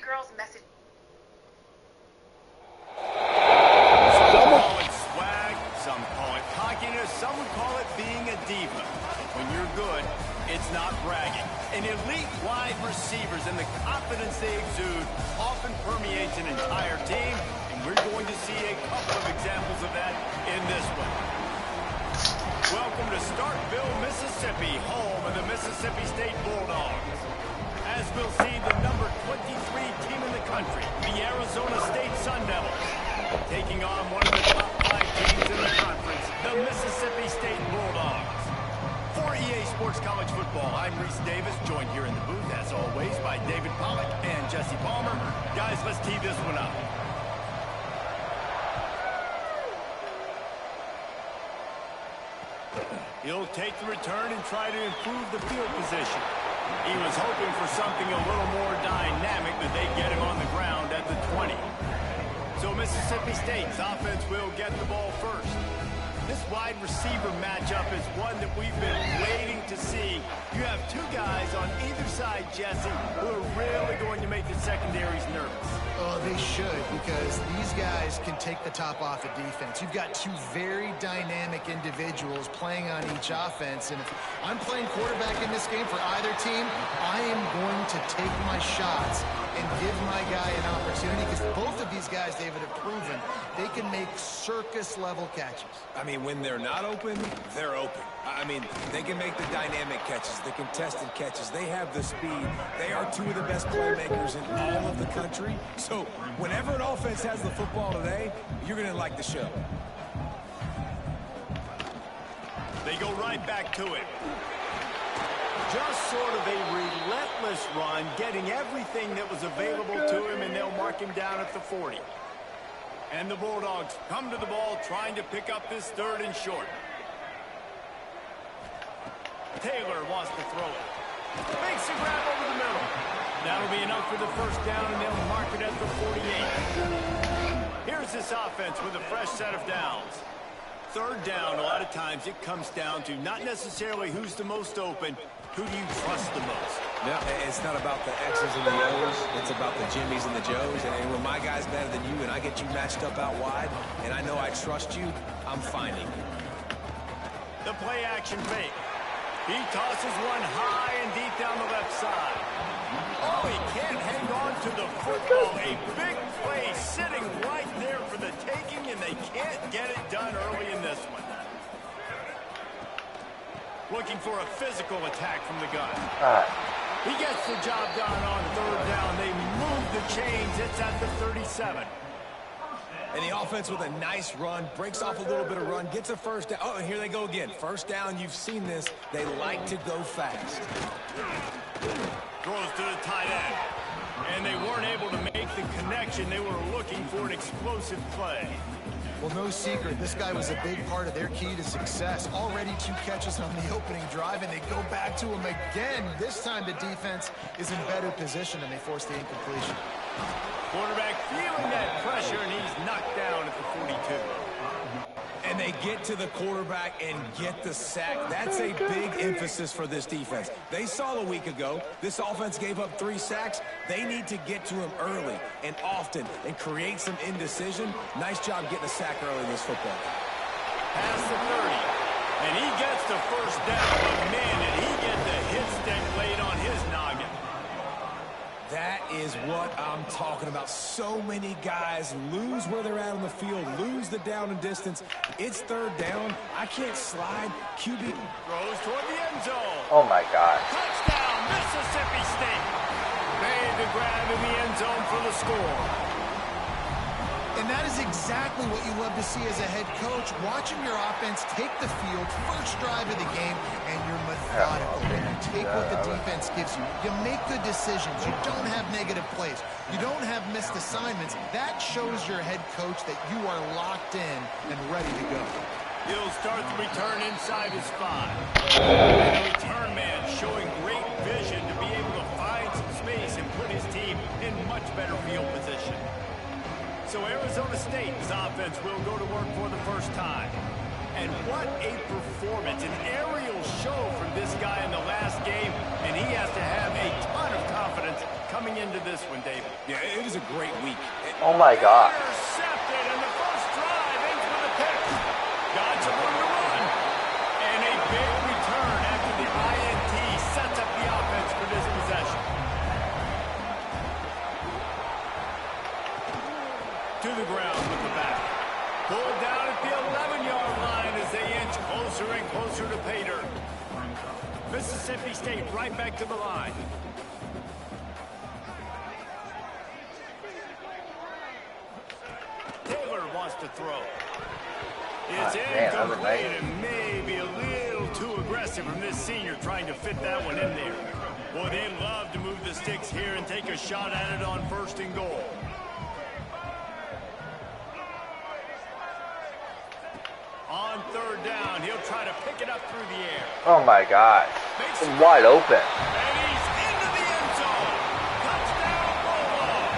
girls message. Some call it swag, some call it cockiness, some would call it being a diva. When you're good, it's not bragging. And elite wide receivers and the confidence they exude often permeates an entire team, and we're going to see a couple of examples of that in this one. Welcome to Starkville, Mississippi, home of the Mississippi State Bulldogs. As we'll see, the number 23 team in the country, the Arizona State Sun Devils, taking on one of the top 5 teams in the conference, the Mississippi State Bulldogs. For EA Sports College Football, I'm Reese Davis, joined here in the booth, as always, by David Pollack and Jesse Palmer. Guys, let's tee this one up. He'll take the return and try to improve the field position. He was hoping for something a little more dynamic, but they get him on the ground at the 20. So Mississippi State's offense will get the ball first. This wide receiver matchup is one that we've been waiting to see. You have two guys on either side, Jesse, who are really going to make the secondaries nervous. Oh, they should, because these guys can take the top off of defense. You've got two very dynamic individuals playing on each offense, and if I'm playing quarterback in this game for either team, I am going to take my shots and give my guy an opportunity, because both of these guys, David, have proven they can make circus-level catches. I mean, when they're not open, they're open. I mean, they can make the dynamic catches, the contested catches. They have the speed. They are two of the best playmakers in all of the country. So whenever an offense has the football today, you're going to like the show. They go right back to it. Just sort of a relentless run, getting everything that was available to him, and they'll mark him down at the 40. And the Bulldogs come to the ball, trying to pick up this third and short. Taylor wants to throw it. Makes a grab over the middle. That'll be enough for the first down, and they'll mark it at the 48. Here's this offense with a fresh set of downs. Third down, a lot of times it comes down to not necessarily who's the most open, who do you trust the most? Yeah, it's not about the X's and the O's. It's about the Jimmies and the Joes. And when my guy's better than you and I get you matched up out wide, and I know I trust you, I'm finding you. The play action fake. He tosses one high and deep down the left side. Oh, he can't hang on to the football. A big play sitting right there for the taking, and they can't get it done early in this one. Looking for a physical attack from the gun. He gets the job done on third down. They move the chains. It's at the 37. And the offense with a nice run, breaks off a little bit of run, gets a first down. Oh, and here they go again. First down, you've seen this. They like to go fast. Throws to the tight end. And they weren't able to make the connection. They were looking for an explosive play. Well, no secret, this guy was a big part of their key to success. Already 2 catches on the opening drive, and they go back to him again. This time the defense is in better position, and they force the incompletion. Quarterback feeling that pressure, and he's knocked down at the 42. And they get to the quarterback and get the sack. That's a big emphasis for this defense. They saw a week ago, this offense gave up 3 sacks. They need to get to him early and often and create some indecision. Nice job getting a sack early in this football. Past the 30. And he gets the first down, but man, did he get the hit stick laid on his noggin. That is what I'm talking about. So many guys lose where they're at on the field, lose the down and distance. It's third down. I can't slide. QB throws toward the end zone. Oh my God. Touchdown, Mississippi State. Made the grab in the end zone for the score. And that is exactly what you love to see as a head coach, watching your offense take the field, first drive of the game, and you're methodical. And you take what the defense gives you. You make good decisions. You don't have negative plays. You don't have missed assignments. That shows your head coach that you are locked in and ready to go. He'll start the return inside his 5. And the return man showing great vision to be able to find some space and put his team in much better field position. So Arizona State's offense will go to work for the first time. And what a performance, an aerial show from this guy in the last game, and he has to have a ton of confidence coming into this one, David. Yeah, it was a great week. Oh my God. Intercepted, and the first drive ends with a pick. Got some room to run. And a big return after the INT sets up the offense for this possession. To the ground with the back. Pulled down at the 11-yard line as they inch closer and closer to pay dirt. Mississippi State right back to the line. Taylor wants to throw. It's incomplete and maybe a little too aggressive from this senior trying to fit that one in there. Boy, they love to move the sticks here and take a shot at it on 1st and goal. On 3rd down, he'll try to pick it up through the air. Oh my gosh. It's wide open. And he's into the end zone. Touchdown, Bulldog.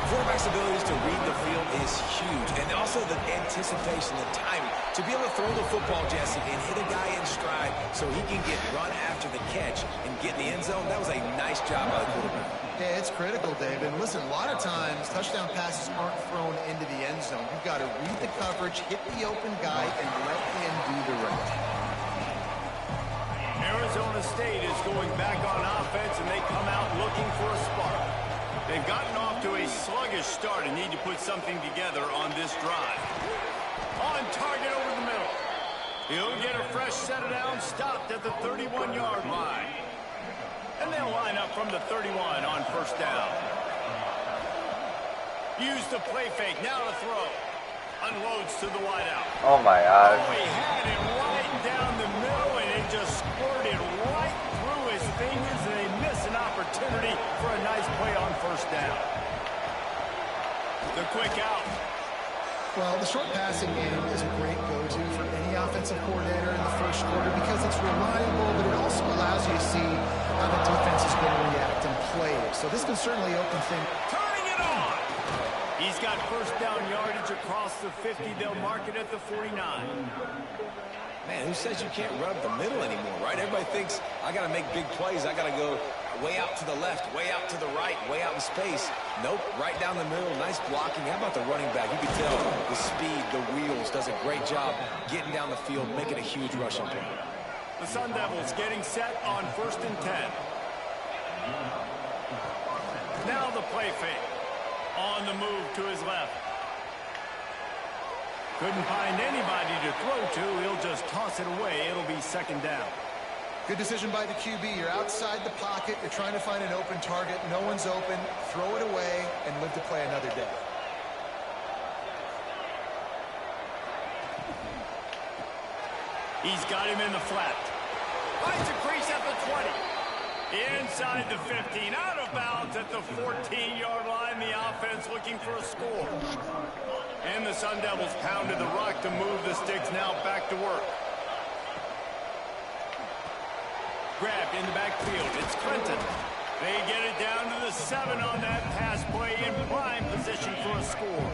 Quarterback's abilities to read the field is huge. And also the anticipation, the timing. To be able to throw the football, Jesse, and hit a guy in stride so he can get run after the catch and get in the end zone, that was a nice job by the quarterback. Yeah, it's critical, David. And listen, a lot of times touchdown passes aren't thrown into the end zone. You've got to read the coverage, hit the open guy, and let him do the rest. Arizona State is going back on offense, and they come out looking for a spark. They've gotten off to a sluggish start and need to put something together on this drive. On target over the middle. He'll get a fresh set of downs, stopped at the 31-yard line. And they'll line up from the 31 on 1st down. Use the play fake, now to throw. Unloads to the wideout. Oh my God. Oh, he had it right down the middle, and it just squirted right through his fingers, and they miss an opportunity for a nice play on 1st down. The quick out. Well, the short passing game is a great go-to for any offensive coordinator in the 1st quarter because it's reliable, but it also allows you to see how the defense is going to react and play. So this can certainly open things. Turning it on. He's got 1st down yardage across the 50. They'll mark it at the 49. Man, who says you can't run up the middle anymore, right? Everybody thinks, I got to make big plays. I got to go way out to the left, way out to the right, way out in space. Nope, right down the middle, nice blocking. How about the running back? You can tell the speed, the wheels, does a great job getting down the field, making a huge rushing play. The Sun Devils getting set on 1st and 10. Now the play fake. On the move to his left. Couldn't find anybody to throw to. He'll just toss it away. It'll be 2nd down. Good decision by the QB. You're outside the pocket. You're trying to find an open target. No one's open. Throw it away and live to play another day. He's got him in the flat. Finds a crease at the 20. Inside the 15. Out of bounds at the 14-yard line. The offense looking for a score. And the Sun Devils pounded the rock to move the sticks. Now back to work. Grabbed in the backfield. It's Clinton. They get it down to the 7 on that pass play in prime position for a score.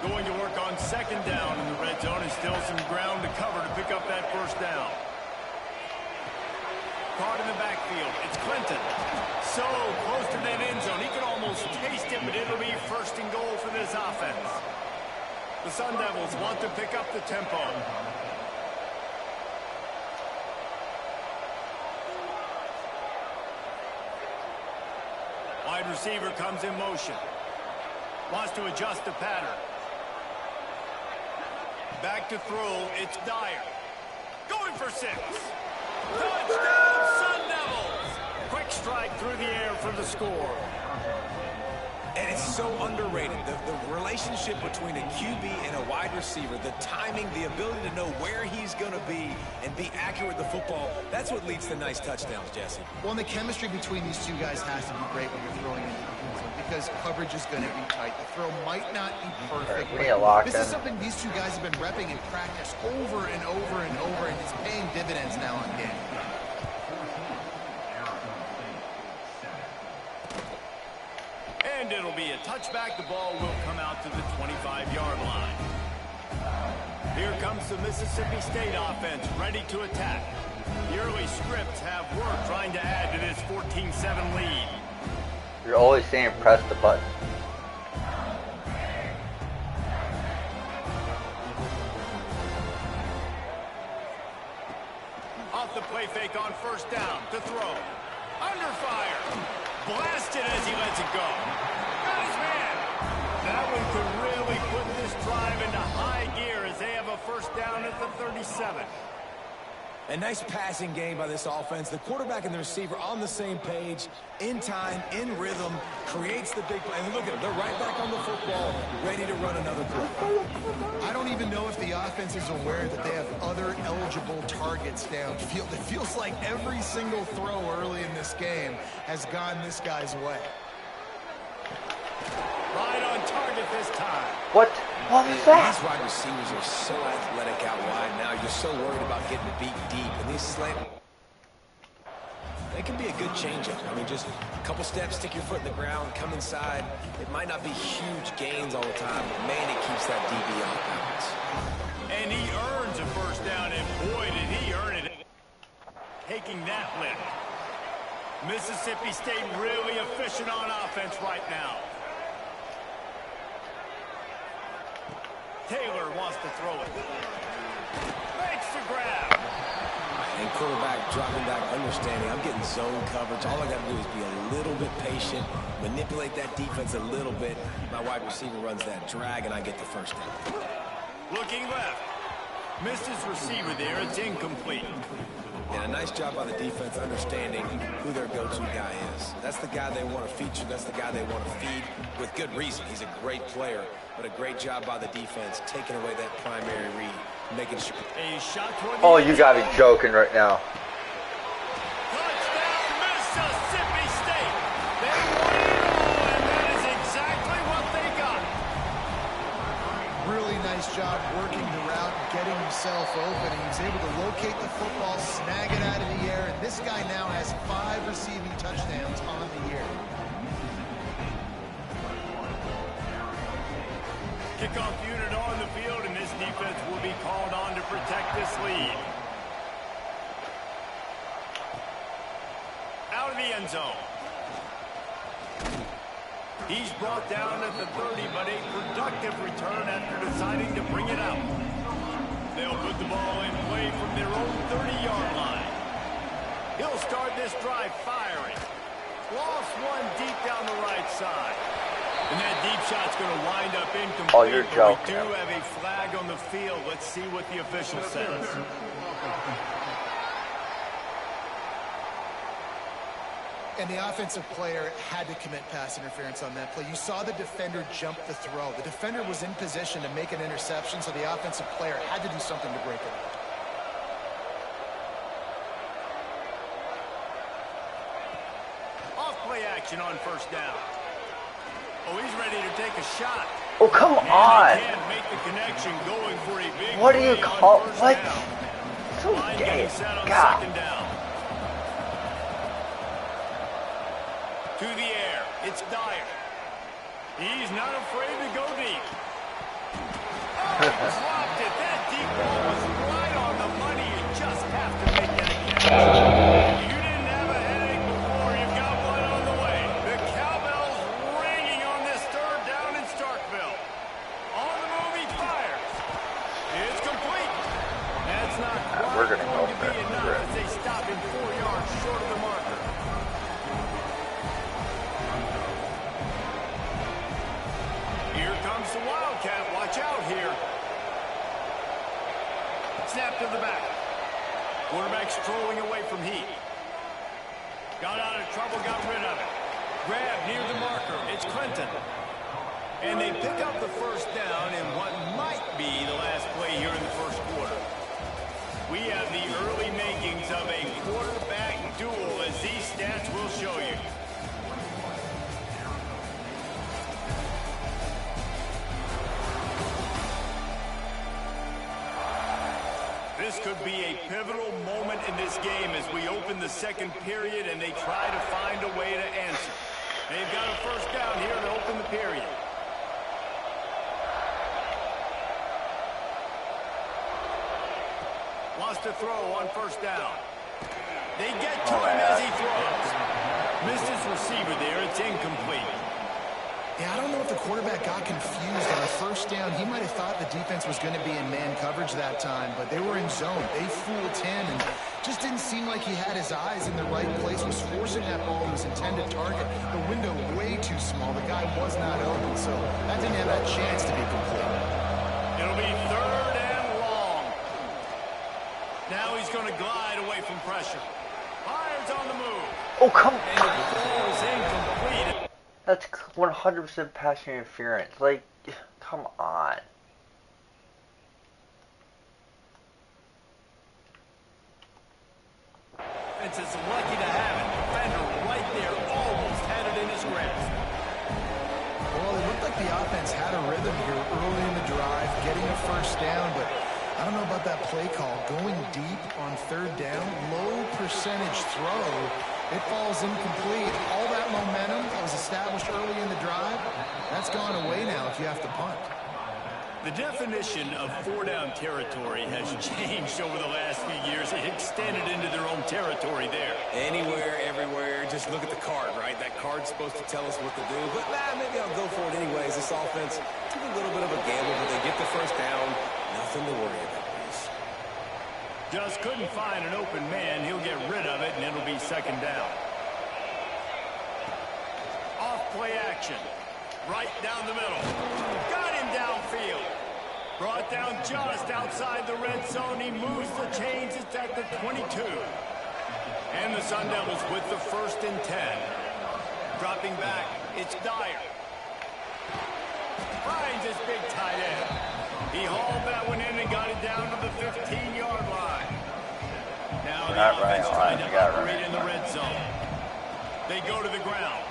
Going to work on 2nd down in the red zone, and still some ground to cover to pick up that 1st down. Caught in the backfield. It's Clinton. So close to that end zone. He can almost taste it, but it'll be 1st and goal for this offense. The Sun Devils want to pick up the tempo. Wide receiver comes in motion. Wants to adjust the pattern. Back to throw. It's Dyer. Going for 6. Touchdown, Sun Devils! Quick strike through the air for the score. And it's so underrated. The relationship between a QB and a wide receiver, the timing, the ability to know where he's going to be and be accurate with the football, that's what leads to nice touchdowns, Jesse. Well, and the chemistry between these two guys has to be great when you're throwing into the end zone because coverage is going to be tight. The throw might not be perfect. This is something these two guys have been repping in practice over and over and over, and it's paying dividends now on game. And it'll be a touchback. The ball will come out to the 25-yard line. Here comes the Mississippi State offense, ready to attack. The early scripts have worked trying to add to this 14-7 lead. You're always saying press the button. Off the play fake on first down to throw. Under fire. Blasted as he lets it go. Got his man. That one could really put this drive into high gear as they have a first down at the 37. A nice passing game by this offense. The quarterback and the receiver on the same page, in time, in rhythm, creates the big play. And look at them, they're right back on the football, ready to run another play. I don't even know if the offense is aware that they have other eligible targets downfield. It feels like every single throw early in this game has gone this guy's way. Right on target this time. What? What was that? These wide receivers are so athletic out wide now. You're so worried about getting beat deep. And these slant, they can be a good changeup. I mean, just a couple steps, stick your foot in the ground, come inside. It might not be huge gains all the time, but man, it keeps that DB off balance. And he earns a first down, and boy, did he earn it. Taking that lift. Mississippi State really efficient on offense right now. Taylor wants to throw it. Makes the grab. And quarterback dropping back, understanding I'm getting zone coverage. All I got to do is be a little bit patient, manipulate that defense a little bit. My wide receiver runs that drag, and I get the first down. Looking left. Missed his receiver there. It's incomplete. And a nice job by the defense understanding who their go-to guy is. That's the guy they want to feature. That's the guy they want to feed with good reason. He's a great player, but a great job by the defense taking away that primary read, making sure. A shot toward the Oh, you gotta be joking right now. touchdown, Mississippi State. They won it all, and that is exactly what they got. Really nice job working the route, getting himself open. He was able to locate the football, snag it out of the air, and this guy now has 5 receiving touchdowns on the year. Kickoff unit on the field, and this defense will be called on to protect this lead. Out of the end zone. He's brought down at the 30, but a productive return after deciding to bring it out. They'll put the ball in play from their own 30-yard line. He'll start this drive firing. Lost one deep down the right side. And that deep shot's going to wind up incomplete. Oh, you're but joking. we do have a flag on the field. Let's see what the official says. And the offensive player had to commit pass interference on that play. You saw the defender jump the throw. The defender was in position to make an interception, so the offensive player had to do something to break it up. Off-play action on first down. Oh, he's ready to take a shot. Oh, come And on. he can't make the connection, going for a big What do you play on call first what? down. So Line gay. getting set on God. second down. To the air. It's Dyer. He's not afraid to go deep. Oh, dropped it. That deep ball was right on the money. You just have to make that catch. You didn't have a headache before. You've got one on the way. The cowbell's ringing on this third down in Starkville. On the move, he fires. It's complete. That's not quite we're gonna go going to for be it. enough as they stop him 4 yards short of the marker. Here comes the Wildcat. Watch out here. Snap to the back. Quarterback strolling away from heat. Got out of trouble, got rid of it. Grab near the marker. It's Clinton. And they pick up the first down in what might be the last play here in the first quarter. We have the early makings of a quarterback duel, as these stats will show you. This could be a pivotal moment in this game as we open the second period and they try to find a way to answer. They've got a first down here to open the period. wants to throw on first down. They get to him as he throws. Missed his receiver there. It's incomplete. Yeah, I don't know if the quarterback got confused on a first down. He might have thought the defense was going to be in man coverage that time, but they were in zone. They fooled him and just didn't seem like he had his eyes in the right place, was forcing that ball to his intended target. The window way too small. The guy was not open, so that didn't have that chance to be complete. It'll be 3rd and long. Now he's going to glide away from pressure. Fires on the move. Oh, come on. And the ball is incomplete. That's 100% pass interference. Like, come on. It's just lucky to have it. Defender right there almost had it in his grasp. Well, it looked like the offense had a rhythm here early in the drive, getting a first down, but I don't know about that play call. Going deep on 3rd down, low percentage throw. It falls incomplete. All that momentum that was established early in the drive, that's gone away now if you have to punt. The definition of 4-down territory has changed over the last few years. It extended into their own territory there. Anywhere, everywhere, just look at the card, right? That card's supposed to tell us what to do, but maybe I'll go for it anyways. This offense took a little bit of a gamble, but they get the first down. Nothing to worry about. Just couldn't find an open man. He'll get rid of it, and it'll be 2nd down. Off play action. Right down the middle. Got him downfield. Brought down just outside the red zone. He moves the chains. It's at the 22. And the Sun Devils with the 1st and 10. Dropping back, it's Dyer. Finds his big tight end. He hauled that one in and got it down to the 15-yard line. Now the offense trying to operate in the red zone. They go to the ground.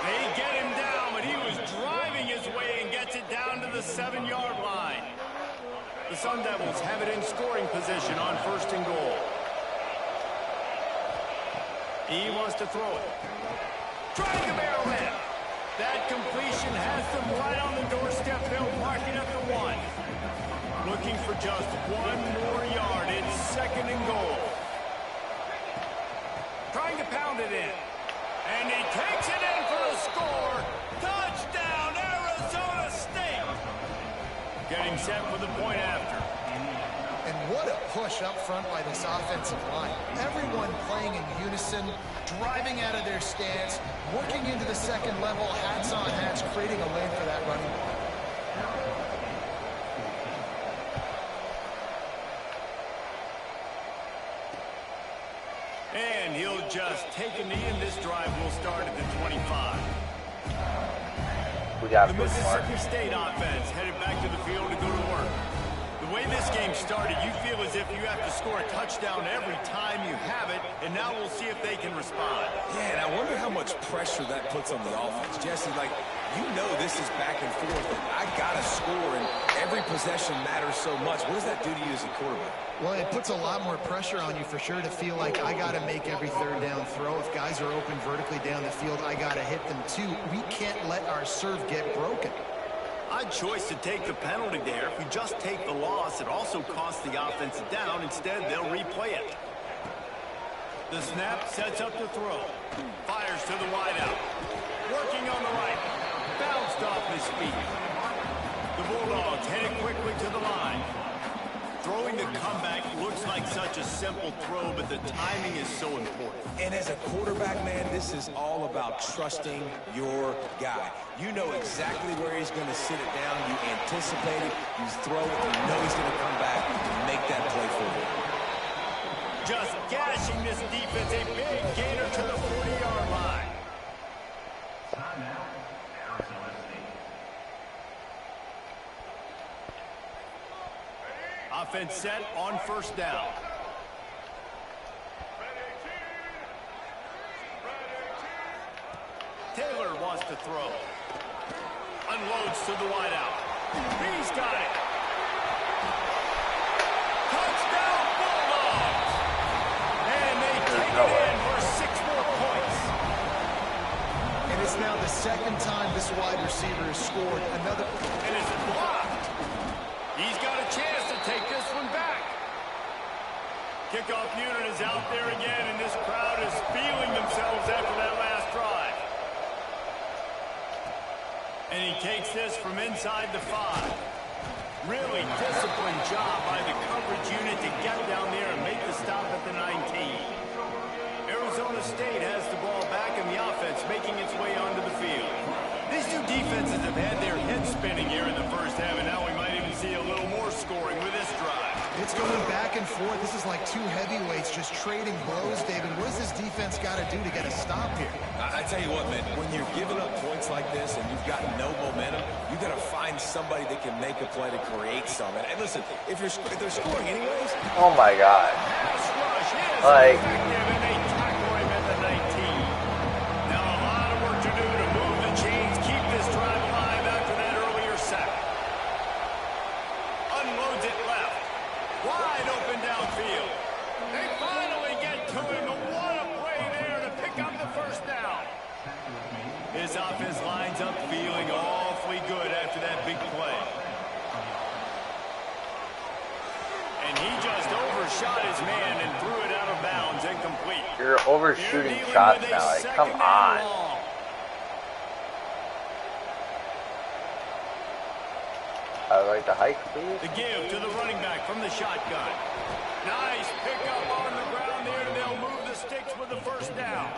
They get him down, but he was driving his way and gets it down to the 7-yard line. The Sun Devils have it in scoring position on 1st and goal. He wants to throw it. Trying to barrel in. That completion has them right on the doorstep. They'll park it at the 1. Looking for just 1 more yard. It's 2nd and goal. Trying to pound it in. And he takes it in for a score. Touchdown, Arizona State. Getting set for the point after. And what a push up front by this offensive line. Everyone playing in unison, driving out of their stance, working into the 2nd level, hats on hats, creating a lane for that running back. And he'll just take a knee, and this drive will start at the 25. We got the Mississippi State offense headed back to the field to go to work. The way this game started, you feel as if you have to score a touchdown every time you have it, and now we'll see if they can respond. Yeah, and I wonder how much pressure that puts on the offense. Jesse, like, you know this is back and forth, and I got to score, and every possession matters so much. What does that do to you as a quarterback? Well, it puts a lot more pressure on you for sure to feel like I got to make every 3rd down throw. If guys are open vertically down the field, I got to hit them too. We can't let our serve get broken. Odd choice to take the penalty there. If we just take the loss, it also costs the offense down. Instead, they'll replay it. The snap sets up the throw. Fires to the wideout. Working on the right. Bounced off his feet. The Bulldogs headed quickly to the line. Throwing the comeback looks like such a simple throw, but the timing is so important. And as a quarterback, man, this is all about trusting your guy. You know exactly where he's going to sit it down. You anticipate it. You throw it. You know he's going to come back and make that play for you. Just gashing this defense. A big gainer to the 40-yard line. Offense set on 1st down. Taylor wants to throw. Unloads to the wideout. He's got it. Touchdown Bulldogs. And they take it in for 6 more points. And it's now the 2nd time this wide receiver has scored another. And it's blocked. He's got a chance to take this one back. Really disciplined job by the coverage unit to get down there and make the stop at the 19. Arizona State has the ball back in the offense, making its way onto the field. These two defenses have had their heads spinning here in the first half, and now we might even see a little more scoring with this drive. It's going back and forth. This is like two heavyweights just trading blows, David. What does this defense got to do to get a stop here? I tell you what, man, when you're giving up points like this and you've got no momentum, you got to find somebody that can make a play to create something. And listen, if they're scoring anyways. Oh my God. Pass rush is Like, effective, and they tackle him at the 19. Now a lot of work to do to move the chains, keep this drive alive after that earlier sack. Unloads it left. Wide open downfield. They finally get to him, but what a play there to pick up the first down. His offense lines up feeling awfully good after that big play. And he just overshot his man and threw it out of bounds, incomplete. you're overshooting They're dealing shots with a now. Like, second come and on. long. I would like the hike, please. The give to the running back from the shotgun. Nice pickup on the ground there. They'll move the sticks with the first down.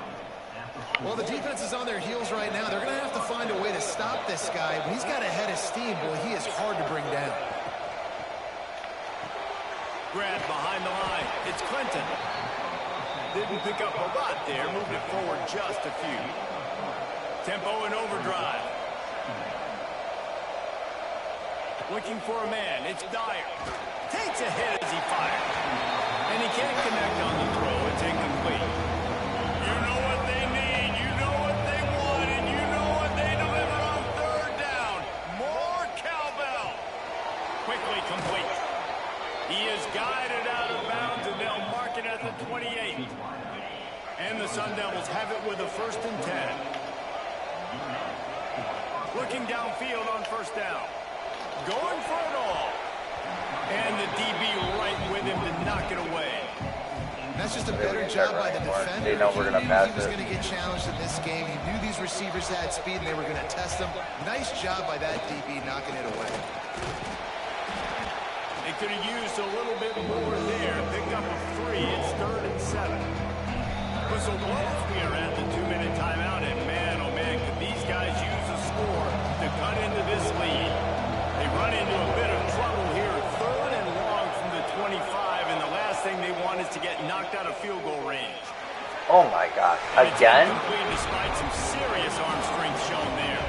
Well, the defense is on their heels right now. They're going to have to find a way to stop this guy. When he's got a head of steam, boy, he is hard to bring down. Grab behind the line. It's Clinton. Didn't pick up a lot there. Moved it forward just a few. Tempo and overdrive. Looking for a man. It's Dyer. Takes a hit as he fires. And he can't connect on the throw. It's incomplete. You know what they need. You know what they want. And you know what they deliver on third down. More cowbell. Quickly complete. He is guided out of bounds, and they'll mark it at the 28. And the Sun Devils have it with a 1st and 10. Looking downfield on first down. Going for it all. And the DB right with him to knock it away. That's just a better job by the defender. They know we're going to pass He was it. going to get challenged in this game. He knew these receivers had speed, and they were going to test them. Nice job by that DB knocking it away. They could have used a little bit more there. Pick up a 3. It's 3rd and 7. Whistle blows. We are at the 2-minute timeout, and man, oh man, could these guys use a score to cut into this lead. They run into a bit of trouble here. 3rd and long from the 25, and the last thing they want is to get knocked out of field goal range. Oh my gosh. And it's Again? incomplete despite some serious arm strength shown there.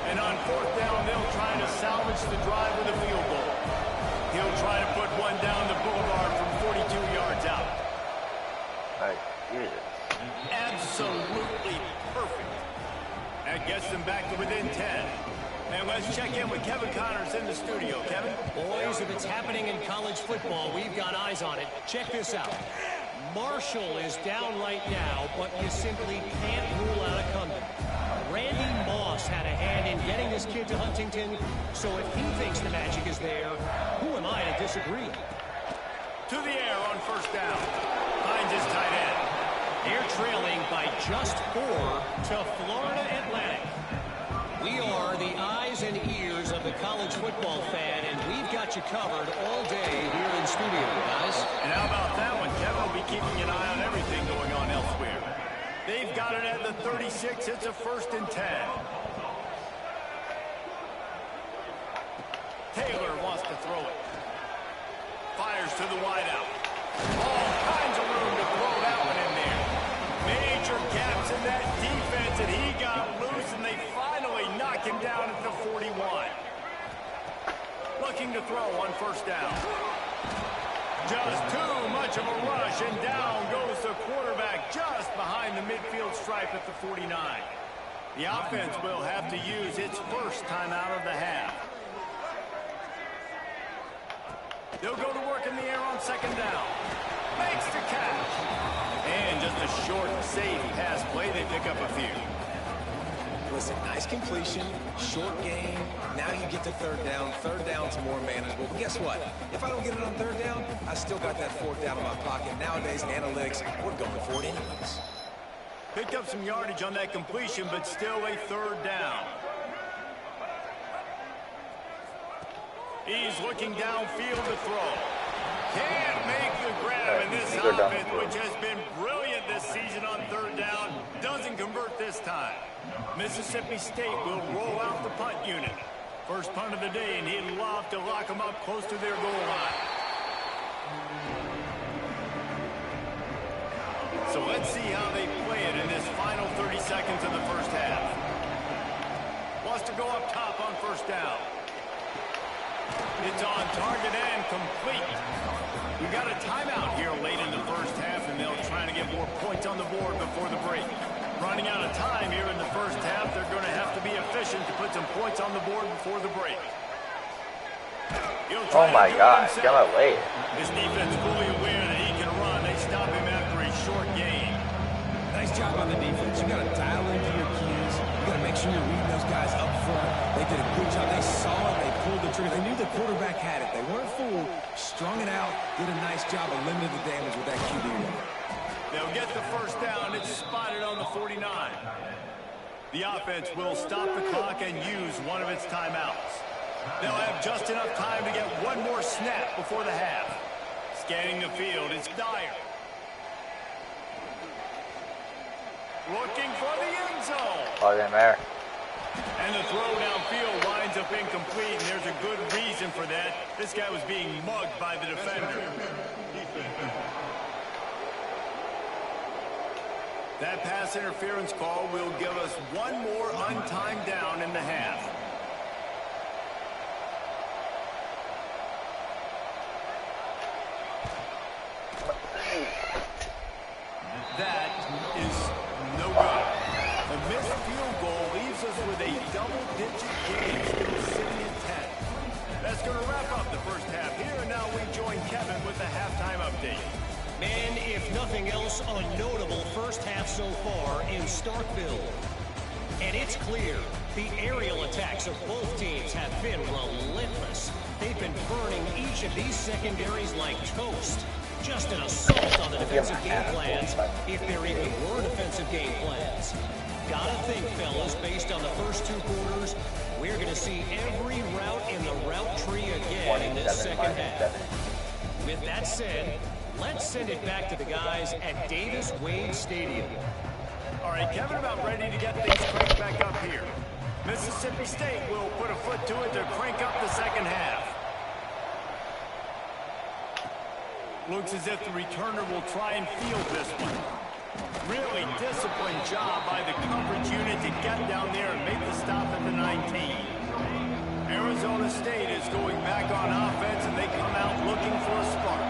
And on 4th down, they'll try to salvage the drive with a field goal. He'll try to put one down the boulevard from 42 yards out. Like, Jesus. Absolutely perfect. That gets them back to within 10. And let's check in with Kevin Connors in the studio. Kevin? Boys, if it's happening in college football, we've got eyes on it. Check this out. Marshall is down right now, but you simply can't rule out a comeback. Randy Moss had a hand in getting this kid to Huntington, so if he thinks the magic is there, who am I to disagree? To the air on first down. Finds his tight end. They're trailing by just 4 to Florida Atlantic. We are the eyes and ears of the college football fan, and we've got you covered all day here in studio, guys. And how about that one? Kevin will be keeping an eye on everything going on elsewhere. They've got it at the 36. It's a 1st and 10. Taylor wants to throw it. Fires to the wideout. All kinds of room to throw that one in there. Major gaps in that defense, and he got loose, and they finally knock him down at the 41. Looking to throw on first down. Just too much of a rush, and down goes the quarterback just behind the midfield stripe at the 49. The offense will have to use its first timeout of the half. They'll go to work in the air on second down. Makes the catch. And just a short, safe pass play. They pick up a few. Listen, nice completion, short game. Now you get to third down. Third down's more manageable. But guess what? If I don't get it on third down, I still got that 4th down in my pocket. Nowadays, analytics, we're going for it anyways. Picked up some yardage on that completion, but still a 3rd down. He's looking downfield to throw. Can't make the grab, and this offense, which has been brilliant this season on third down, doesn't convert this time. Mississippi State will roll out the punt unit. First punt of the day, and he'd love to lock them up close to their goal line. So let's see how they play it in this final 30 seconds of the first half. Wants to go up top on first down. It's on target and complete. We got a timeout here late in the first half, and they'll try to get more points on the board before the break. Running out of time here in the first half, they're going to have to be efficient to put some points on the board before the break. Oh my God, get my way. His defense fully aware that he can run. They stop him after a short gain. Nice job on the defense. You got to dial into your keys. You got to make sure you're reading those guys up front. They did a good job. They saw it. They pulled the trigger. They knew the quarterback had it. They weren't fooled. Strung it out. Did a nice job of limiting the damage with that QB run. They'll get the first down. It's spotted on the 49. The offense will stop the clock and use one of its timeouts. They'll have just enough time to get one more snap before the half. Scanning the field, it's Dyer. Looking for the end zone. Plug in there. And the throw downfield winds up incomplete, and there's a good reason for that. This guy was being mugged by the defender. That pass interference call will give us one more untimed down in the half. That is no good. The missed field goal leaves us with a double-digit game still sitting at 10. That's going to wrap up the first half here, and now we join Kevin with the halftime update. And if nothing else, a notable first half so far in Starkville. And it's clear the aerial attacks of both teams have been relentless. They've been burning each of these secondaries like toast. Just an assault on the defensive game plans, if there even were defensive game plans. Gotta think, fellas, based on the first two quarters, we're going to see every route in the route tree again in this second half. With that said, let's send it back to the guys at Davis-Wade Stadium. All right, Kevin, about ready to get things cranked back up here. Mississippi State will put a foot to it to crank up the second half. Looks as if the returner will try and field this one. Really disciplined job by the coverage unit to get down there and make the stop at the 19. Arizona State is going back on offense, and they come out looking for a spark.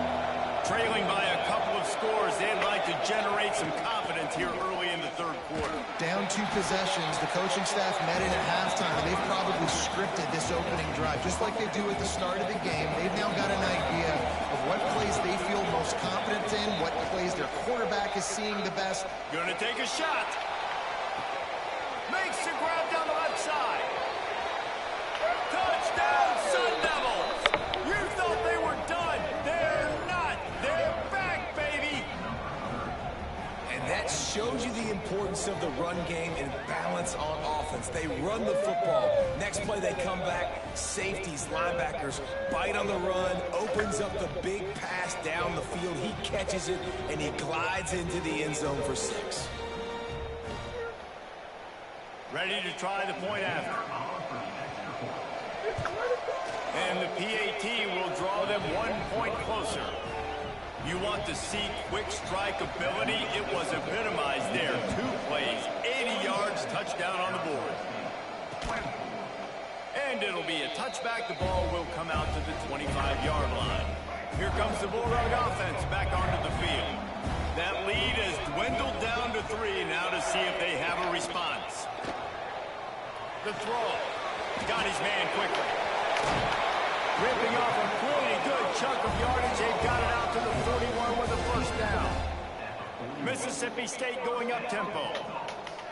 Trailing by a couple of scores, they'd like to generate some confidence here early in the third quarter. Down 2 possessions, the coaching staff met in at halftime, and they've probably scripted this opening drive. Just like they do at the start of the game, they've now got an idea of what plays they feel most confident in, what plays their quarterback is seeing the best. Gonna take a shot. Makes the grab down the left side. Touchdown, Sun Devils! You thought they were done. They're not. They're back, baby! And that shows you the importance of the run game and balance on offense. They run the football. Next play, they come back. Safeties, linebackers, bite on the run, opens up the big pass down the field. He catches it, and he glides into the end zone for 6. Ready to try the point after. And the PAT will draw them 1 point closer. You want to see quick strike ability? It was epitomized there. 2 plays, 80 yards, touchdown on the board. And it'll be a touchback. The ball will come out to the 25-yard line. Here comes the Bulldog offense back onto the field. That lead has dwindled down to 3 now to see if they have a response. The throw. Got his man quickly. Ripping off a pretty good chunk of yardage. They've got it out to the 41 with a first down. Mississippi State going up tempo.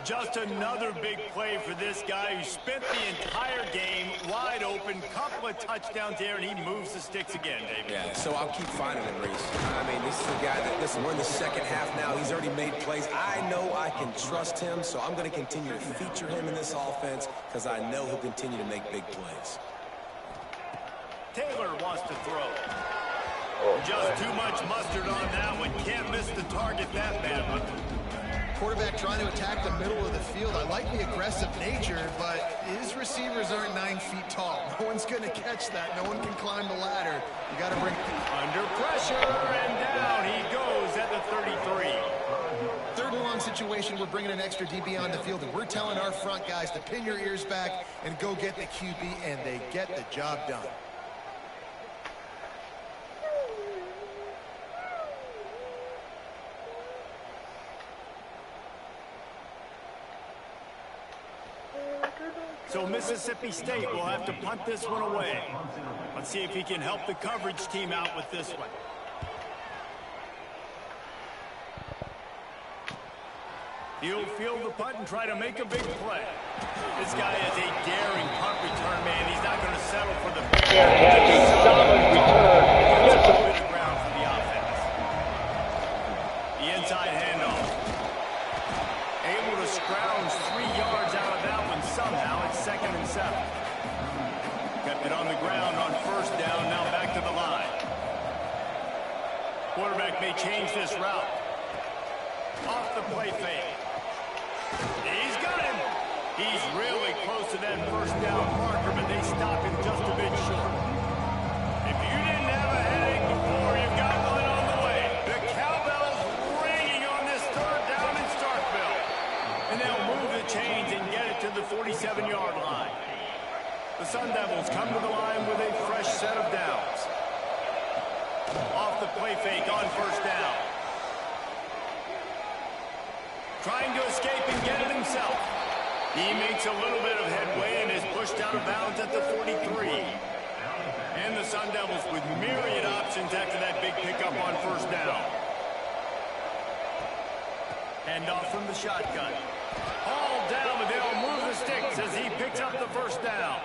Just another big play for this guy who spent the entire game wide open. Couple of touchdowns there, and he moves the sticks again, David. Yeah, so I'll keep finding him, Reese. I mean, this is a guy that, listen, we're in the second half now. He's already made plays. I know I can trust him, so I'm going to continue to feature him in this offense because I know he'll continue to make big plays. Taylor wants to throw. Oh, Just too much mustard on that one. Can't miss the target that badly. Quarterback trying to attack the middle of the field. I like the aggressive nature, but his receivers aren't 9 feet tall. No one's going to catch that. No one can climb the ladder. You got to bring... Under pressure, and down he goes at the 33. Third and long situation, we're bringing an extra DB on the field, and we're telling our front guys to pin your ears back and go get the QB, and they get the job done. So Mississippi State will have to punt this one away. Let's see if he can help the coverage team out with this one. He'll field the punt and try to make a big play. This guy is a daring punt return man. He's not going to settle for the big solid return. Gets a bit of ground for the offense. The inside handoff. Able to scrounge 3 yards out of that one somehow. It's 2nd and 7. Kept it on the ground on 1st down. Now back to the line. Quarterback may change this route. Off the play fake. He's got him. He's really close to that 1st down marker, but they stop him just a bit short. If you didn't have a headache before, you've got one on the way. The cowbell's ringing on this 3rd down in Starkville. And they'll move the chains and get it to the 47-yard line. The Sun Devils come to the line with a fresh set of downs. Off the play fake on 1st down. Trying to escape and get it himself. He makes a little bit of headway and is pushed out of bounds at the 43. And the Sun Devils with myriad options after that big pickup on 1st down. Hand off from the shotgun. All down, but they'll move the sticks as he picks up the 1st down.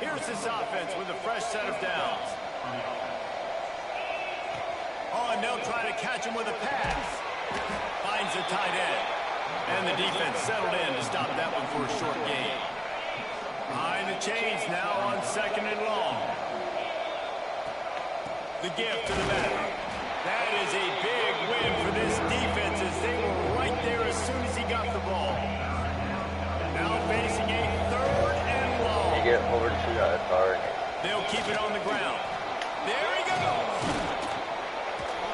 Here's this offense with a fresh set of downs. Oh, and they'll try to catch him with a pass. Finds the tight end. And the defense settled in to stop that one for a short gain. Behind the chains now on 2nd and long. The gift to the batter. That is a big win for this defense as they were right there as soon as he got the ball. Now facing a 3rd and long. you get over to that target. They'll keep it on the ground. There he goes.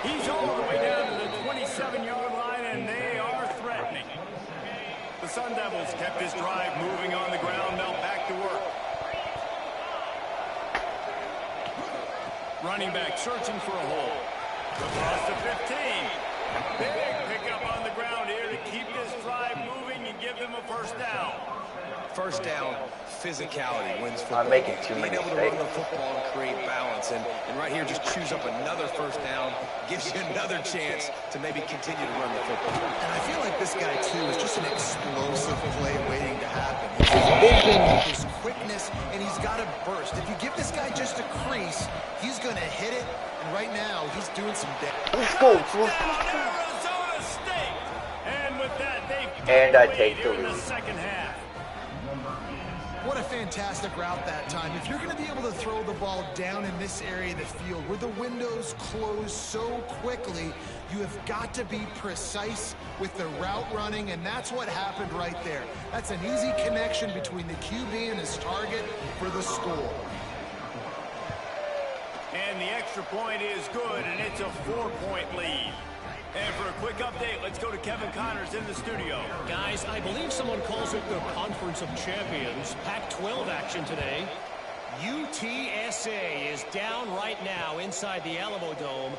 He's all the way down to the 27-yard line, and they are threatening. The Sun Devils kept this drive moving on the ground. Now back to work. Running back searching for a hole. Across the 15. Big pickup on the ground here to keep this drive moving and give them a 1st down. 1st down, physicality wins football. I'm making too Being many able to mistakes. run the football and create balance. And right here, just choose up another 1st down, gives you another chance to maybe continue to run the football. And I feel like this guy, too, is just an explosive play waiting to happen. His vision, his quickness, and he's got a burst. If you give this guy just a crease, he's going to hit it. And right now, he's doing some damage. Let's go. Arizona State. And with that, And I take the in the lead. 2nd half. What a fantastic route that time. If you're going to be able to throw the ball down in this area of the field where the windows close so quickly, you have got to be precise with the route running, and that's what happened right there. That's an easy connection between the QB and his target for the score. And the extra point is good, and it's a 4-point lead. And for a quick update, let's go to Kevin Connors in the studio. Guys, I believe someone calls it the Conference of Champions. Pac-12 action today. UTSA is down right now inside the Alamo Dome.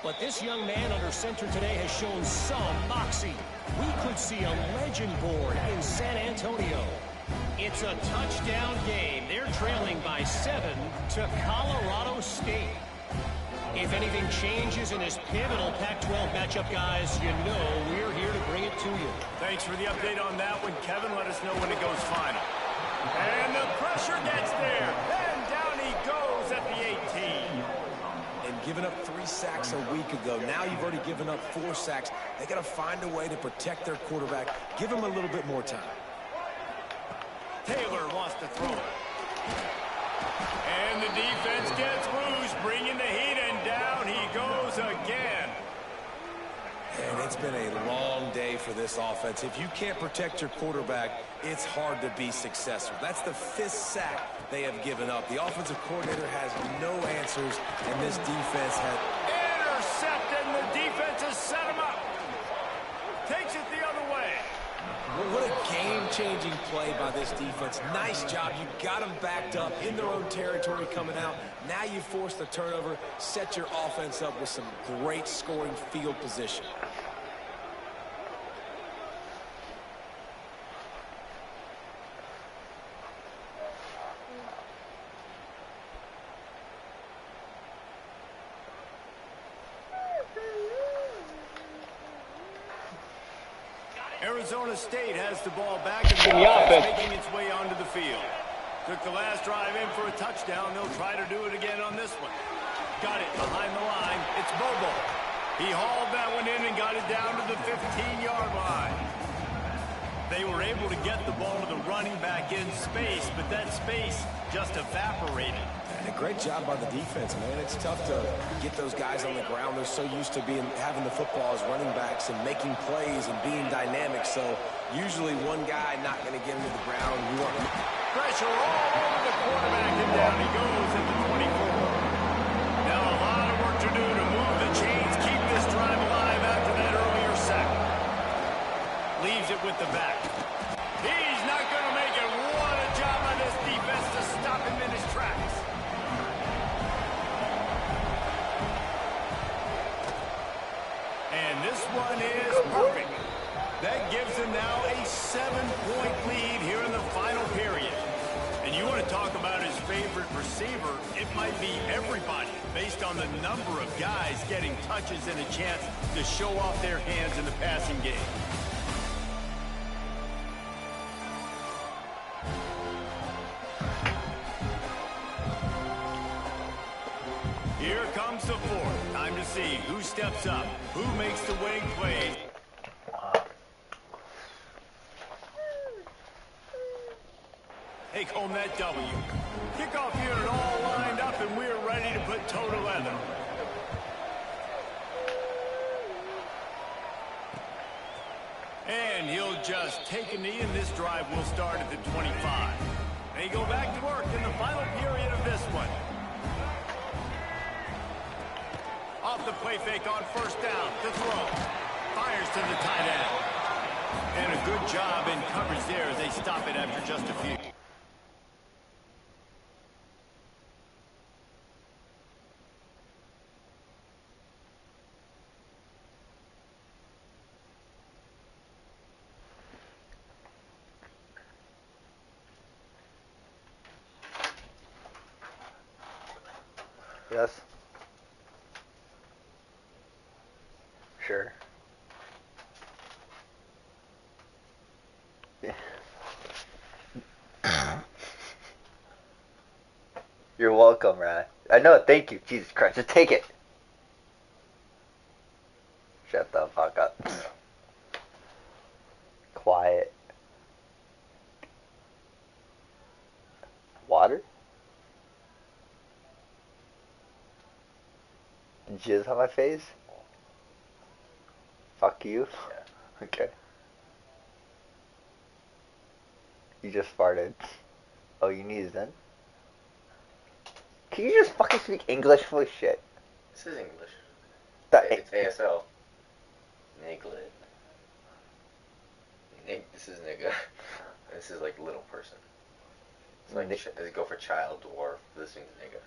But this young man under center today has shown some moxie. We could see a legend born in San Antonio. It's a touchdown game. They're trailing by 7 to Colorado State. If anything changes in this pivotal Pac-12 matchup, guys, you know we're here to bring it to you. Thanks for the update on that one, Kevin. Let us know when it goes final. And the pressure gets there. And down he goes at the 18. And giving up 3 sacks a week ago. Now you've already given up 4 sacks. They got to find a way to protect their quarterback. Give him a little bit more time. Taylor wants to throw it. And the defense gets loose, bringing the heat, and down he goes again. And it's been a long day for this offense. If you can't protect your quarterback, it's hard to be successful. That's the 5th sack they have given up. The offensive coordinator has no answers, and this defense has... Intercepted, and the defense has set him up. Takes it the other way. What a game-changing play by this defense. Nice job. You got them backed up in their own territory coming out. Now you force the turnover, set your offense up with some great scoring field position. Arizona State has the ball back and the offense making its way onto the field. Took the last drive in for a touchdown. They'll try to do it again on this one. Got it behind the line. It's Bobo. He hauled that one in and got it down to the 15-yard line. They were able to get the ball to the running back in space, but that space just evaporated. And a great job by the defense, man. It's tough to get those guys on the ground. They're so used to having the football as running backs and making plays and being dynamic. So usually one guy not going to get him to the ground. You want pressure all over the quarterback, and down he goes at the 24. Now a lot of work to do to move the chains, keep this drive alive after that earlier sack. Leaves it with the back. He's not going to make it. What a job by this defense to stop him in his tracks. And this one is perfect. That gives them now a 7-point lead here in the final period. And you want to talk about his favorite receiver, it might be everybody based on the number of guys getting touches and a chance to show off their hands in the passing game. Here comes the fourth. Time to see who steps up, who makes the winning plays. Take home that W. Kickoff unit all lined up, and we're ready to put toe to leather. And he'll just take a knee, and this drive will start at the 25. They go back to work in the final period of this one. Off the play fake on first down to throw. Fires to the tight end. And a good job in coverage there as they stop it after just a few. Yes. Sure. Yeah. You're welcome, Ryan. I know, thank you. Jesus Christ, just take it. Shut the fuck up. Quiet. Water? Jizz on my face? Fuck you? Yeah. Okay. You just farted. Oh, you need it then? Can you just fucking speak English? Holy shit. This is English. It's ASL. Niglet. This is nigga. This is like little person. It's like they go for child, dwarf. This means nigga.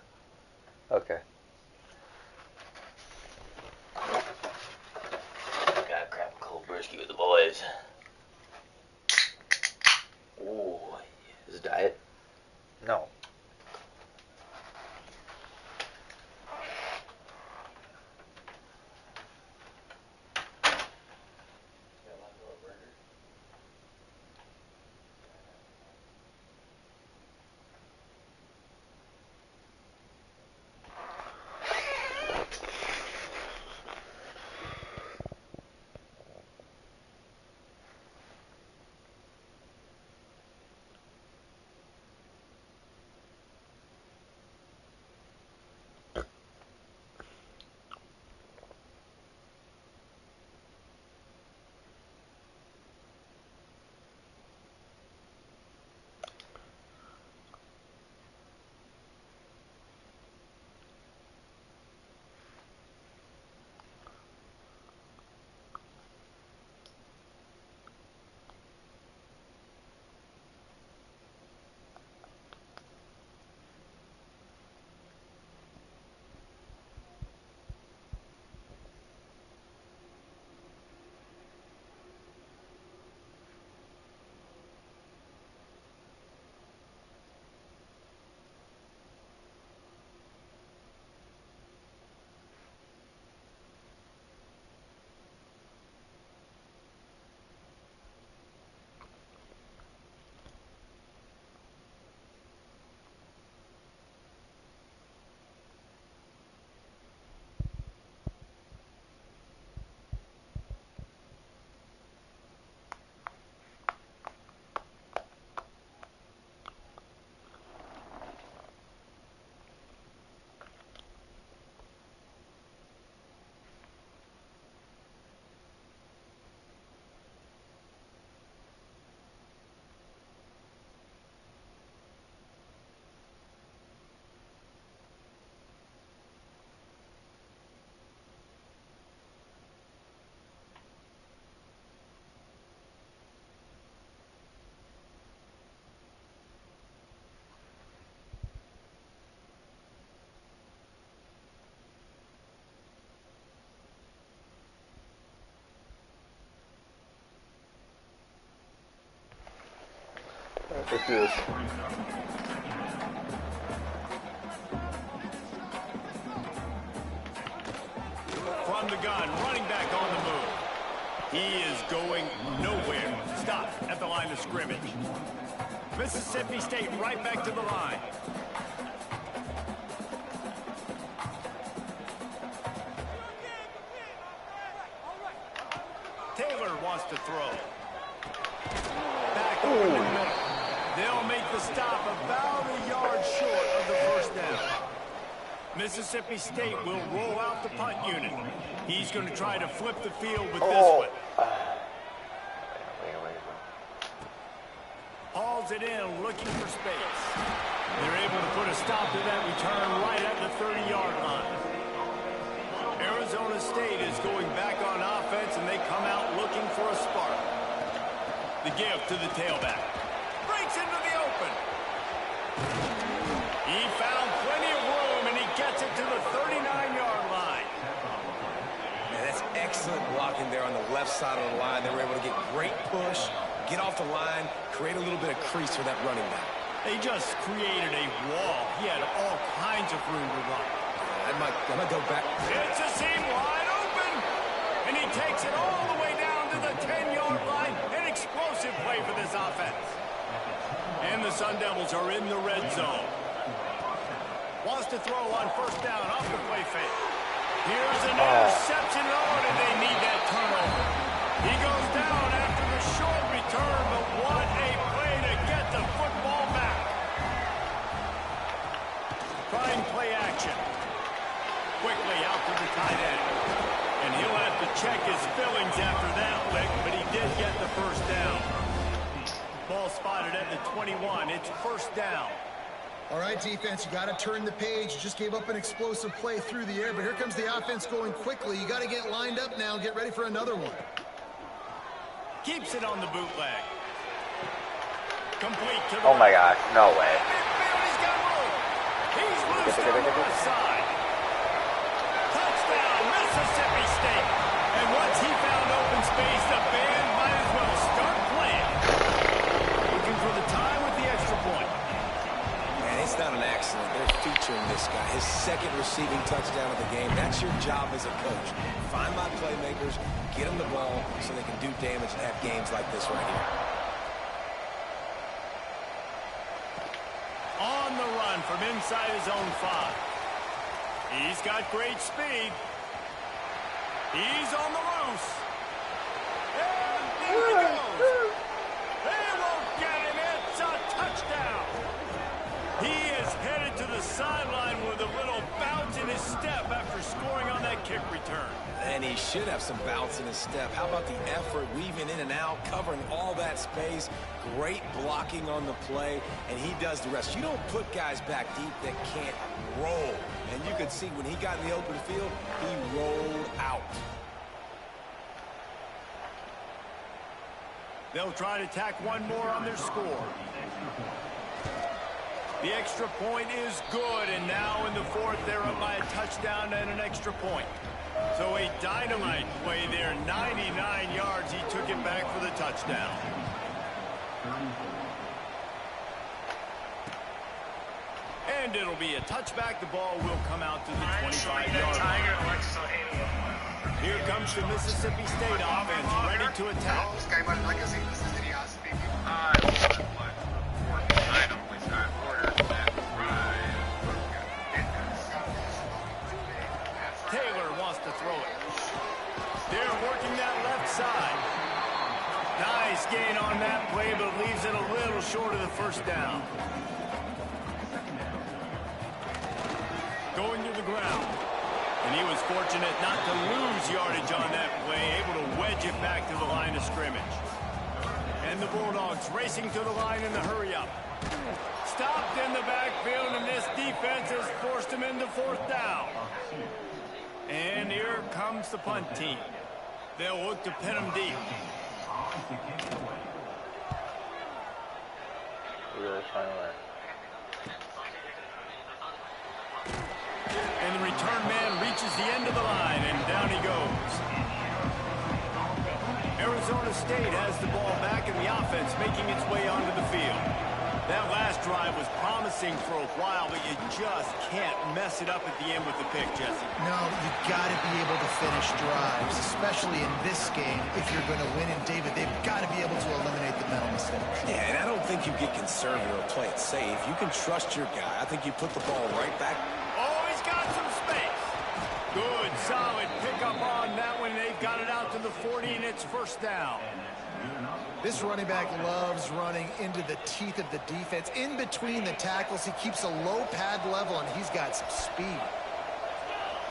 Okay. Gotta grab a cold brisky with the boys. Ooh, is it diet? No. Let's do this. From the gun, running back on the move. He is going nowhere. Stop at the line of scrimmage. Mississippi State right back to the line. Taylor wants to throw. Back over the middle. They'll make the stop about a yard short of the first down. Mississippi State will roll out the punt unit. He's going to try to flip the field with this one. Wait. Hauls it in, looking for space. They're able to put a stop to that return right at the 30-yard line. Arizona State is going back on offense, and they come out looking for a spark. The give to the tailback. Breaks into the open. He found plenty of room, and he gets it to the 39-yard line. Man, that's excellent blocking there on the left side of the line. They were able to get great push, get off the line, create a little bit of crease for that running back. They just created a wall. He had all kinds of room to run. I might go back. It's a seam wide open, and he takes it all the way down to the 10-yard line. An explosive play for this offense. And the Sun Devils are in the red zone. Wants to throw on first down off the play fake. Here's an interception. Oh, and they need that turnover. He goes down after the short return, but what a play to get the football back. Trying play action. Quickly out to the tight end. And he'll have to check his fillings after that lick, but he did get the first down. Ball spotted at the 21. It's first down. All right, defense, you got to turn the page. You just gave up an explosive play through the air, but here comes the offense going quickly. You got to get lined up now and get ready for another one. Keeps it on the bootleg. Complete to the Oh my gosh, no way. He's got room. He's loose on the left side. Touchdown, Mississippi State. And once he found open space, the band might as well start playing. Looking for the time with the extra point. Man, it's not an accident. They're featuring this guy. His second receiving touchdown of the game. That's your job as a coach. Find my playmakers, get them the ball so they can do damage and have games like this right here. On the run from inside his own 5. He's got great speed. He's on the loose. And there he goes. They won't get him. It's a touchdown. He is headed to the sideline with a little bounce in his step after scoring on that kick return. And he should have some bounce in his step. How about the effort, weaving in and out, covering all that space. Great blocking on the play, and he does the rest. You don't put guys back deep that can't roll. And you could see when he got in the open field, he rolled out. They'll try to tack one more on their score. The extra point is good, and now in the fourth, they're up by a touchdown and an extra point. So a dynamite play there, 99 yards. He took it back for the touchdown. And it'll be a touchback. The ball will come out to the 25-yard line. Here comes the Mississippi State offense, ready to attack. Taylor wants to throw it. They're working that left side. Nice gain on that play, but leaves it a little short of the first down. Going to the ground. And he was fortunate not to lose yardage on that play, able to wedge it back to the line of scrimmage. And the Bulldogs racing to the line in the hurry-up. Stopped in the backfield, and this defense has forced him into fourth down. And here comes the punt team. They'll look to pin him deep. And the return man reaches the end of the line, and down he goes. Arizona State has the ball back, and the offense making its way onto the field. That last drive was promising for a while, but you just can't mess it up at the end with the pick, Jesse. No, you got to be able to finish drives, especially in this game. If you're going to win, and David, they've got to be able to eliminate the mental mistakes. Yeah, and I don't think you get conservative or play it safe. You can trust your guy. I think you put the ball right back. Oh, he's got some space. Good, solid pickup on that one. They've got it out to the 40, and it's first down. This running back loves running into the teeth of the defense. In between the tackles, he keeps a low pad level, and he's got some speed.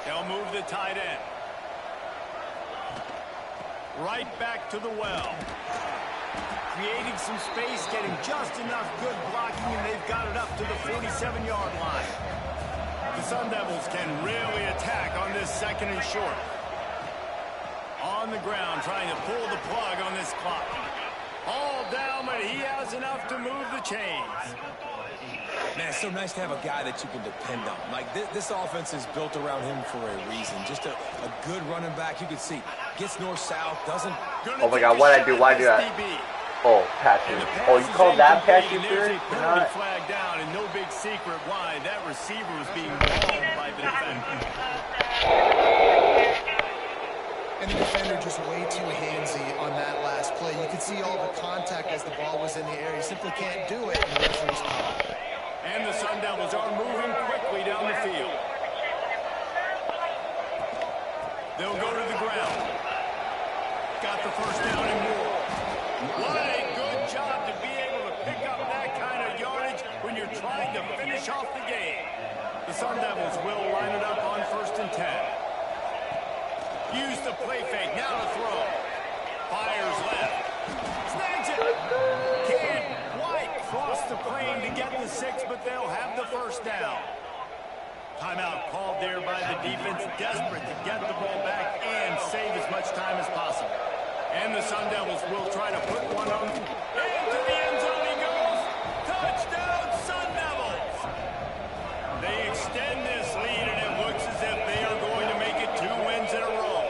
They'll move the tight end. Right back to the well. Creating some space, getting just enough good blocking, and they've got it up to the 47-yard line. The Sun Devils can really attack on this second and short. On the ground, trying to pull the plug on this clock. All down, but he has enough to move the chains. Man, it's so nice to have a guy that you can depend on. Like, this offense is built around him for a reason. Just a good running back. You can see, gets north-south, doesn't... Oh my God, why'd I do that? Oh, passing. Oh, you called that passing period? Not. Flag down, and no big secret why that receiver was being mauled by the defender. And the defender just way too handsy on that last play. You could see all the contact as the ball was in the air. You simply can't do it, and the referee's call. And the Sun Devils are moving quickly down the field. They'll go to the ground. Got the first down and more. What a good job to be able to pick up that kind of yardage when you're trying to finish off the game. The Sun Devils will line it up on 1st and 10. Use the play fake, now to throw. Fires left. Snags it. Can't quite cross the plane to get the 6, but they'll have the first down. Timeout called there by the defense, desperate to get the ball back and save as much time as possible. And the Sun Devils will try to put one on. Into the end zone he goes. Touchdown, Sun Devils. They extend this lead, and it looks as if they are going to make it 2 wins in a row.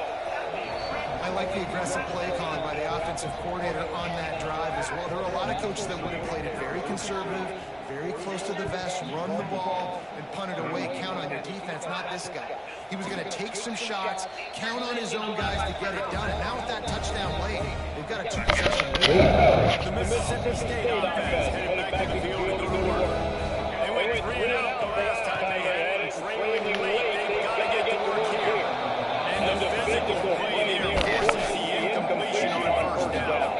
I like the aggressive play calling by the offensive coordinator on that drive as well. There are a lot of coaches that would have played it very conservative, very close to the vest, run the ball, and punt it away, count on your defense, not this guy. He was going to take some shots, count on his own guys to get it done, and now with that touchdown late, they've got a 2-possession lead. The Mississippi State offense headed back to the field to go to work. They went 3 and out the last time they had it, and trailing late, they've got to get to work here. And the physical play there forces the incompletion on 1st down.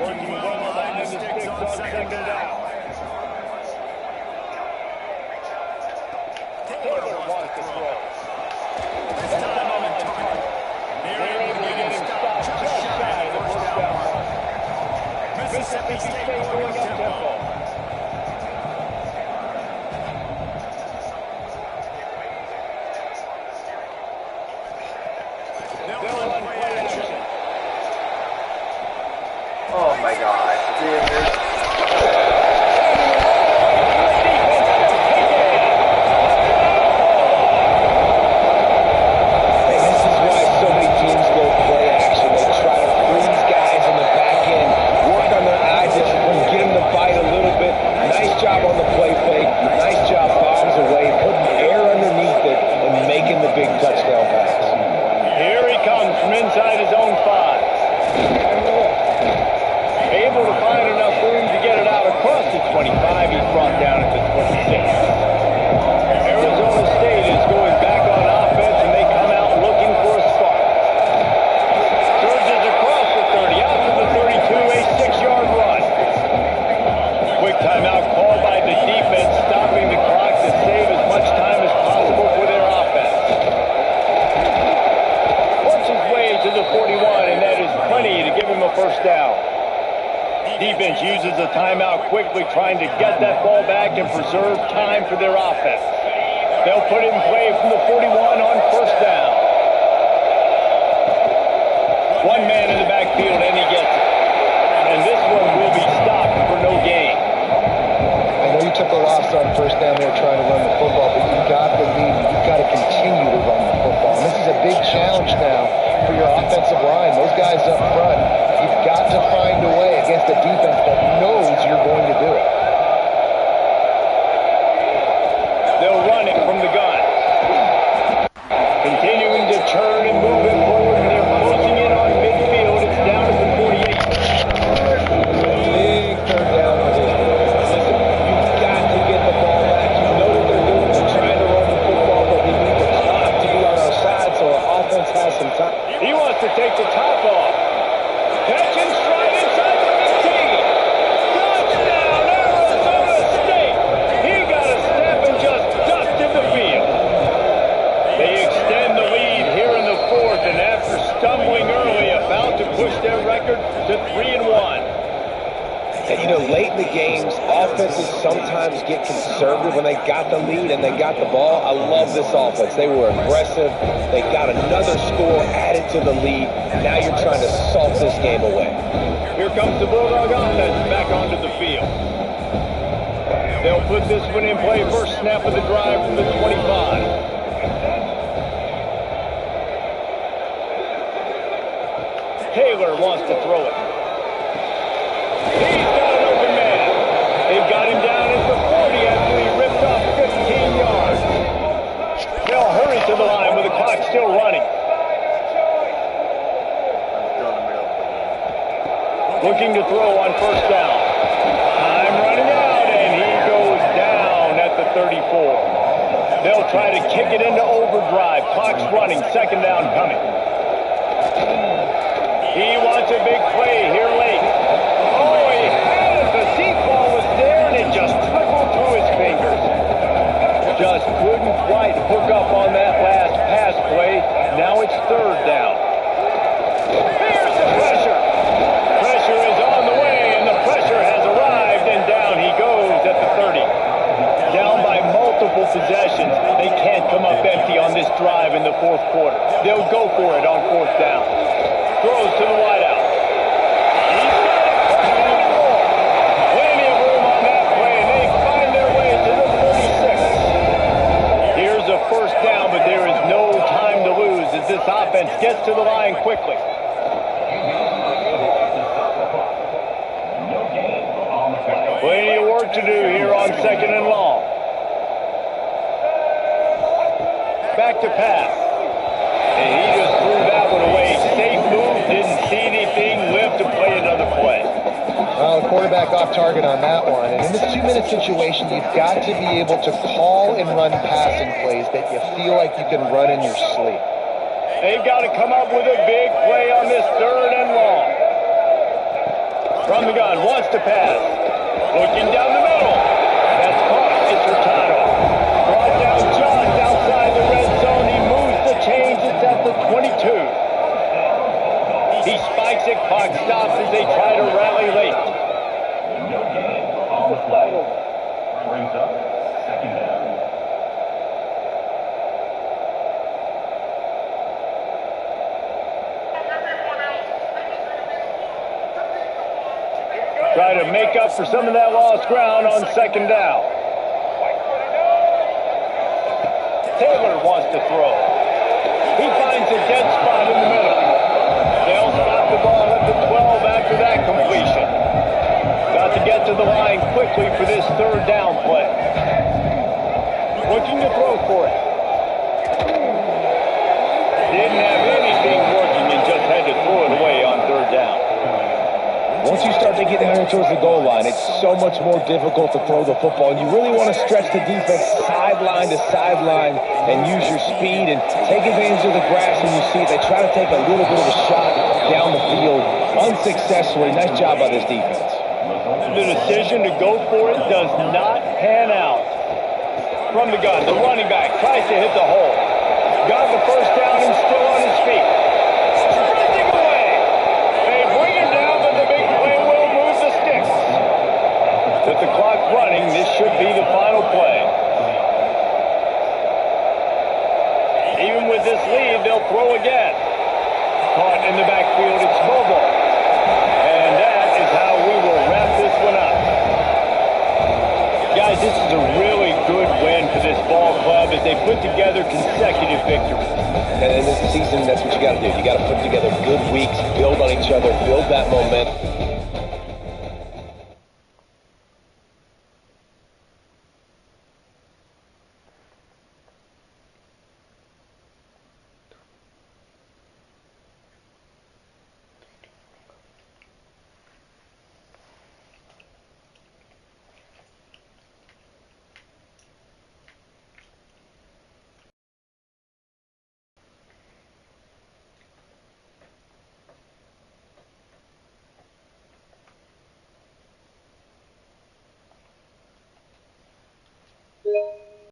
Working well behind the sticks on 2nd down. Taylor wants to throw. This time on the target. They're able to get him stopped just shy of the 1st down mark. Mississippi State going up tempo. They'll run play action. Oh my God, dude. Defense uses the timeout quickly, trying to get that ball back and preserve time for their offense. They'll put it in play from the 41 on 1st down. One man in the backfield, and he gets it. And this one will be stopped for no gain. I know you took a loss on 1st down there trying to run the football, but you've got the lead. You've got to continue to run the football. And this is a big challenge now for your offensive line. Those guys up front, you've got to find a way against a defense that knows you're going to do it. And, you know, late in the games, offenses sometimes get conservative when they got the lead and they got the ball. I love this offense. They were aggressive. They got another score added to the lead. Now you're trying to salt this game away. Here comes the Bulldog offense back onto the field. They'll put this one in play. First snap of the drive from the 25. Taylor wants to throw it. He's got an open man. They've got him down at the 40 after he ripped off 15 yards. They'll hurry to the line with the clock still running. Looking to throw on first down. Time running out, and he goes down at the 34. They'll try to kick it into overdrive. Clock's running. Second down coming. He wants a big play here late. Oh, he had it. The deep ball was there, and it just trickled through his fingers. Just couldn't quite hook up on that last pass play. Now it's third down. Here's the pressure. Pressure is on the way, and the pressure has arrived, and down he goes at the 30. Down by multiple possessions. They can't come up empty on this drive in the fourth quarter. They'll go for it on fourth down. Throws to the wideout. He's got it. Plenty of room on that play, and they find their way to the 36. Here's a first down, but there is no time to lose as this offense gets to the line quickly. Plenty of work to do here on second and long. Back to pass. And he just threw that one away. Safe move, didn't see anything, lived to play another play. Well, the quarterback off target on that one. And in this 2-minute situation, you've got to be able to call and run passing plays that you feel like you can run in your sleep. They've got to come up with a big play on this third and long. From the gun, wants to pass. Looking down the middle. That's caught. It's Hurtado. Brought down just outside the red zone. He moves the chains. It's at the 22. He spikes it. Clock stops as they try to rally late. Brings up second down. Try to make up for some of that lost ground on second down. Taylor wants to throw. He finds a dead spot in the middle. They'll stop the ball at the 12 after that completion. Got to get to the line quickly for this third down play. Looking to throw for it. Didn't have anything working and just had to throw it away on third down. Once you start to get down towards the goal line, it's so much more difficult to throw the football. And you really want to stretch the defense sideline to sideline and use your speed and take advantage of the grass when you see it. They try to take a little bit of a shot down the field unsuccessfully. Nice job by this defense. The decision to go for it does not pan out. From the gun, the running back tries to hit the hole. Got the first down and still on his feet. Sprinting away. They bring him down, but the big play will move the sticks. With the clock running, this should be the final play. Even with this lead, they'll throw again. Caught in the backfield, it's Bobo. And that is how we will wrap this one up. Guys, this is a really good win for this ball club as they put together consecutive victories. And in this season, that's what you got to do. You got to put together good weeks, build on each other, build that momentum.